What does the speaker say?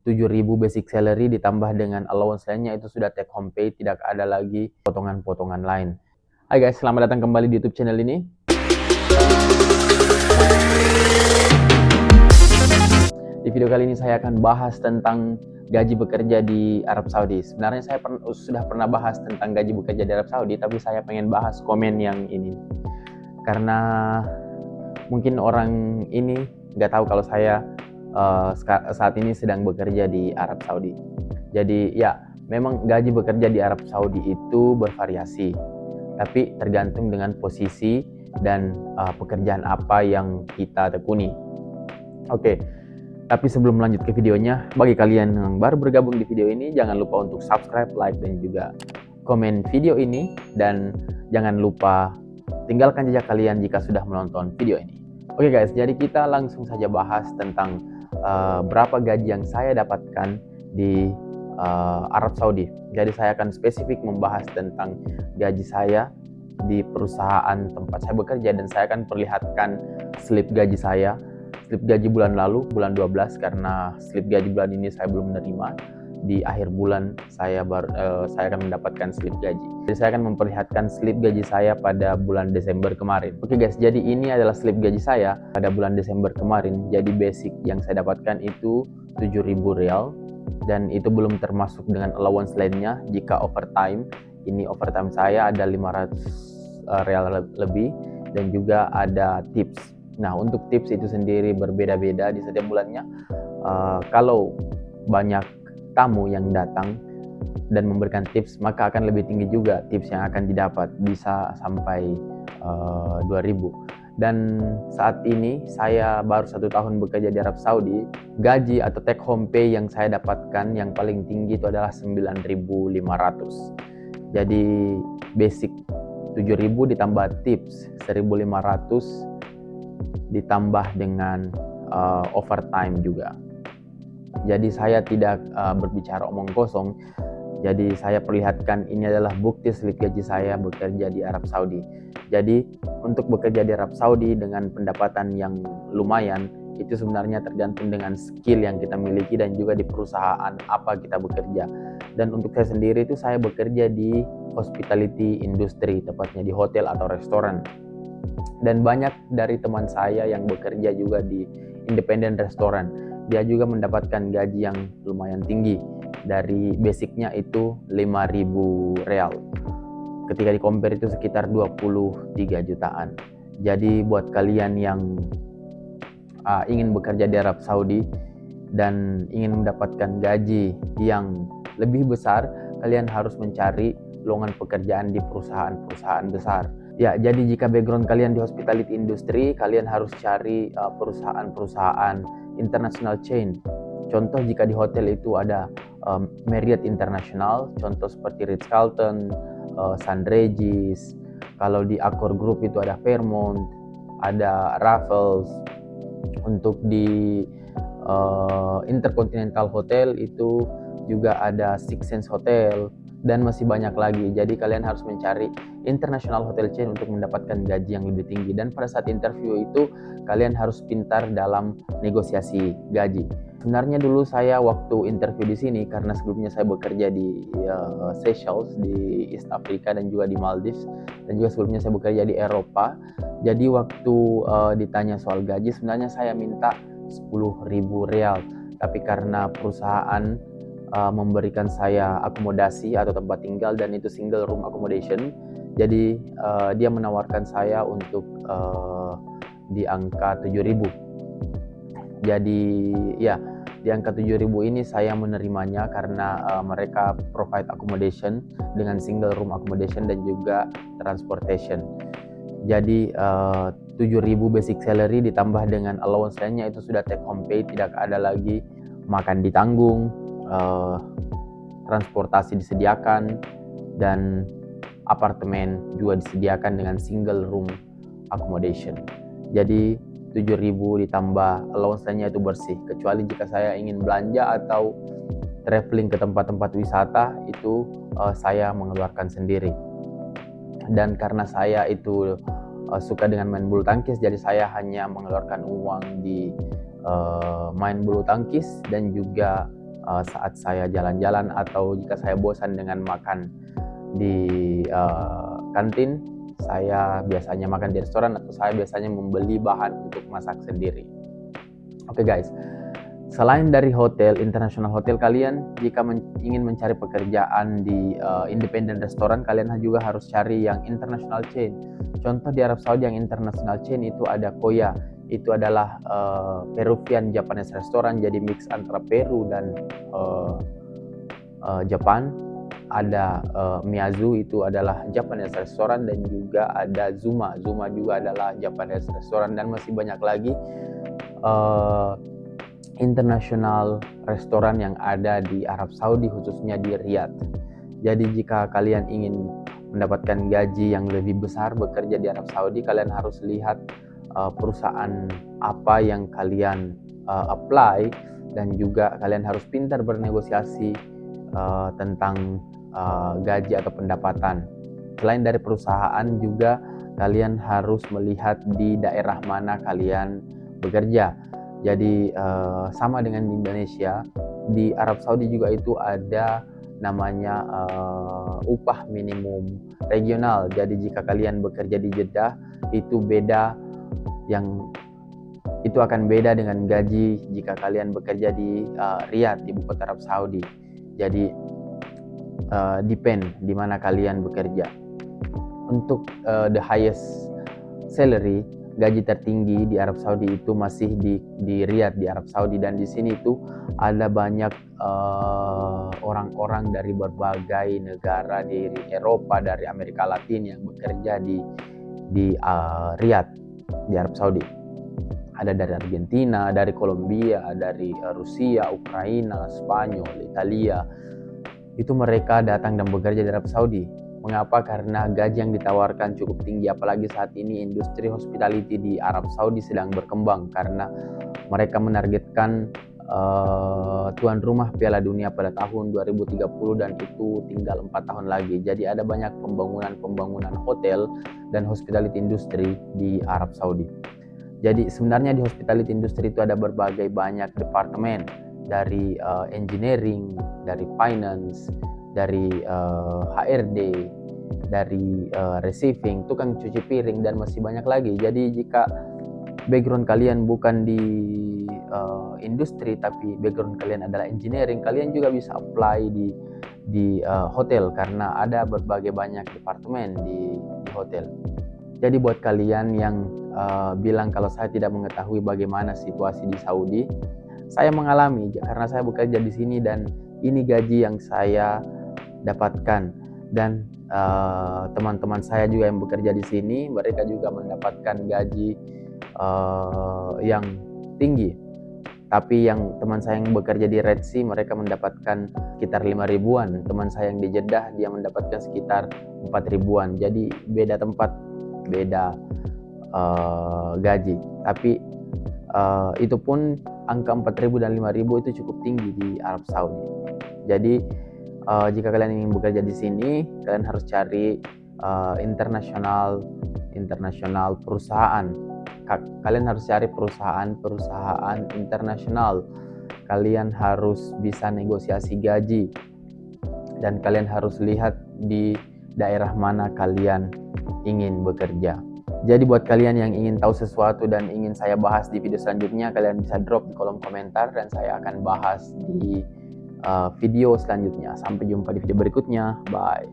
7.000 basic salary ditambah dengan allowance lainnya itu sudah take home pay, tidak ada lagi potongan-potongan lain. Hai guys, selamat datang kembali di YouTube channel ini. Di video kali ini saya akan bahas tentang gaji bekerja di Arab Saudi. Sebenarnya saya sudah pernah bahas tentang gaji bekerja di Arab Saudi, tapi saya pengen bahas komen yang ini. Karena mungkin orang ini nggak tahu kalau saya saat ini sedang bekerja di Arab Saudi. Jadi ya, memang gaji bekerja di Arab Saudi itu bervariasi, tapi tergantung dengan posisi dan pekerjaan apa yang kita tekuni. Oke, tapi sebelum lanjut ke videonya, bagi kalian yang baru bergabung di video ini, jangan lupa untuk subscribe, like, dan juga komen video ini. Dan jangan lupa tinggalkan jejak kalian jika sudah menonton video ini. Oke guys, jadi kita langsung saja bahas tentang berapa gaji yang saya dapatkan di Arab Saudi. Jadi saya akan spesifik membahas tentang gaji saya di perusahaan tempat saya bekerja, dan saya akan perlihatkan slip gaji saya, slip gaji bulan lalu, bulan 12, karena slip gaji bulan ini saya belum menerima. Di akhir bulan saya akan mendapatkan slip gaji. Jadi saya akan memperlihatkan slip gaji saya pada bulan Desember kemarin. Oke guys, jadi ini adalah slip gaji saya pada bulan Desember kemarin. Jadi basic yang saya dapatkan itu 7.000 rial, dan itu belum termasuk dengan allowance lainnya. Jika overtime, ini overtime saya ada 500 rial lebih, dan juga ada tips. Nah, untuk tips itu sendiri berbeda-beda di setiap bulannya. Kalau banyak tamu yang datang dan memberikan tips, maka akan lebih tinggi juga tips yang akan didapat, bisa sampai 2.000. Dan saat ini saya baru 1 tahun bekerja di Arab Saudi. Gaji atau take home pay yang saya dapatkan yang paling tinggi itu adalah 9.500. Jadi basic 7.000 ditambah tips 1.500 ditambah dengan overtime juga. Jadi saya tidak berbicara omong kosong. Jadi saya perlihatkan ini adalah bukti slip gaji saya bekerja di Arab Saudi. Jadi untuk bekerja di Arab Saudi dengan pendapatan yang lumayan, itu sebenarnya tergantung dengan skill yang kita miliki dan juga di perusahaan apa kita bekerja. Dan untuk saya sendiri itu saya bekerja di hospitality industry, tepatnya di hotel atau restoran. Dan banyak dari teman saya yang bekerja juga di independent restoran, dia juga mendapatkan gaji yang lumayan tinggi. Dari basicnya itu 5.000 real, ketika di compare itu sekitar 23 jutaan. Jadi buat kalian yang ingin bekerja di Arab Saudi dan ingin mendapatkan gaji yang lebih besar, kalian harus mencari lowongan pekerjaan di perusahaan-perusahaan besar. Ya, jadi jika background kalian di hospitality industry, kalian harus cari perusahaan-perusahaan international chain. Contoh jika di hotel itu ada Marriott International, contoh seperti Ritz-Carlton, St. Regis. Kalau di Accor Group itu ada Fairmont, ada Raffles. Untuk di Intercontinental Hotel itu juga ada Six Sense Hotel, dan masih banyak lagi. Jadi kalian harus mencari international hotel chain untuk mendapatkan gaji yang lebih tinggi. Dan pada saat interview itu kalian harus pintar dalam negosiasi gaji. Sebenarnya dulu saya waktu interview di sini, karena sebelumnya saya bekerja di Seychelles, di East Africa, dan juga di Maldives, dan juga sebelumnya saya bekerja di Eropa. Jadi waktu ditanya soal gaji, sebenarnya saya minta 10.000 rial. Tapi karena perusahaan memberikan saya akomodasi atau tempat tinggal, dan itu single room accommodation, jadi dia menawarkan saya untuk di angka 7.000. Jadi ya, di angka 7.000 ini saya menerimanya karena mereka provide accommodation dengan single room accommodation dan juga transportation. Jadi 7.000 basic salary ditambah dengan allowance lainnya itu sudah take home pay, tidak ada lagi makan ditanggung, transportasi disediakan, dan apartemen juga disediakan dengan single room accommodation. Jadi 7.000 ditambah allowance lainnya itu bersih, kecuali jika saya ingin belanja atau traveling ke tempat-tempat wisata, itu saya mengeluarkan sendiri. Dan karena saya itu suka dengan main bulu tangkis, jadi saya hanya mengeluarkan uang di main bulu tangkis dan juga saat saya jalan-jalan atau jika saya bosan dengan makan di kantin, saya biasanya makan di restoran atau saya biasanya membeli bahan untuk masak sendiri. Oke guys, selain dari hotel, international hotel, kalian jika ingin mencari pekerjaan di independent restoran, kalian juga harus cari yang international chain. Contoh di Arab Saudi yang international chain itu ada Koya, itu adalah Peruvian Japanese restaurant, jadi mix antara Peru dan Jepang. Ada Miyazu, itu adalah Japanese restaurant, dan juga ada Zuma juga adalah Japanese restaurant, dan masih banyak lagi international restoran yang ada di Arab Saudi, khususnya di Riyadh. Jadi jika kalian ingin mendapatkan gaji yang lebih besar bekerja di Arab Saudi, kalian harus lihat perusahaan apa yang kalian apply, dan juga kalian harus pintar bernegosiasi tentang gaji atau pendapatan. Selain dari perusahaan, juga kalian harus melihat di daerah mana kalian bekerja. Jadi sama dengan di Indonesia, di Arab Saudi juga itu ada namanya upah minimum regional. Jadi jika kalian bekerja di Jeddah, itu akan beda dengan gaji jika kalian bekerja di Riyadh, ibu kota Arab Saudi. Jadi depend di mana kalian bekerja. Untuk the highest salary, gaji tertinggi di Arab Saudi itu masih di Riyadh, di Arab Saudi, dan di sini itu ada banyak orang-orang dari berbagai negara, dari Eropa, dari Amerika Latin yang bekerja di Riyadh, di Arab Saudi. Ada dari Argentina, dari Kolombia, dari Rusia, Ukraina, Spanyol, Italia. Itu mereka datang dan bekerja di Arab Saudi. Mengapa? Karena gaji yang ditawarkan cukup tinggi, apalagi saat ini industri hospitality di Arab Saudi sedang berkembang, karena mereka menargetkan tuan rumah Piala Dunia pada tahun 2030, dan itu tinggal 4 tahun lagi. Jadi ada banyak pembangunan hotel dan hospitality industry di Arab Saudi. Jadi sebenarnya di hospitality industry itu ada berbagai banyak departemen, dari engineering, dari finance, dari HRD, dari receiving, tukang cuci piring, dan masih banyak lagi. Jadi jika background kalian bukan di industri, tapi background kalian adalah engineering, kalian juga bisa apply di hotel, karena ada berbagai banyak departemen di hotel. Jadi buat kalian yang bilang kalau saya tidak mengetahui bagaimana situasi di Saudi, saya mengalami karena saya bekerja di sini, dan ini gaji yang saya dapatkan. Dan teman-teman saya juga yang bekerja di sini, mereka juga mendapatkan gaji yang tinggi. Tapi yang teman saya yang bekerja di Red Sea, mereka mendapatkan sekitar 5 ribuan. Teman saya yang di Jeddah, dia mendapatkan sekitar 4 ribuan. Jadi beda tempat, beda gaji. Tapi itu pun angka 4.000 dan 5.000 itu cukup tinggi di Arab Saudi. Jadi jika kalian ingin bekerja di sini, kalian harus cari internasional perusahaan. Kalian harus cari perusahaan internasional. Kalian harus bisa negosiasi gaji, dan kalian harus lihat di daerah mana kalian ingin bekerja. Jadi buat kalian yang ingin tahu sesuatu dan ingin saya bahas di video selanjutnya, kalian bisa drop di kolom komentar, dan saya akan bahas di video selanjutnya. Sampai jumpa di video berikutnya. Bye.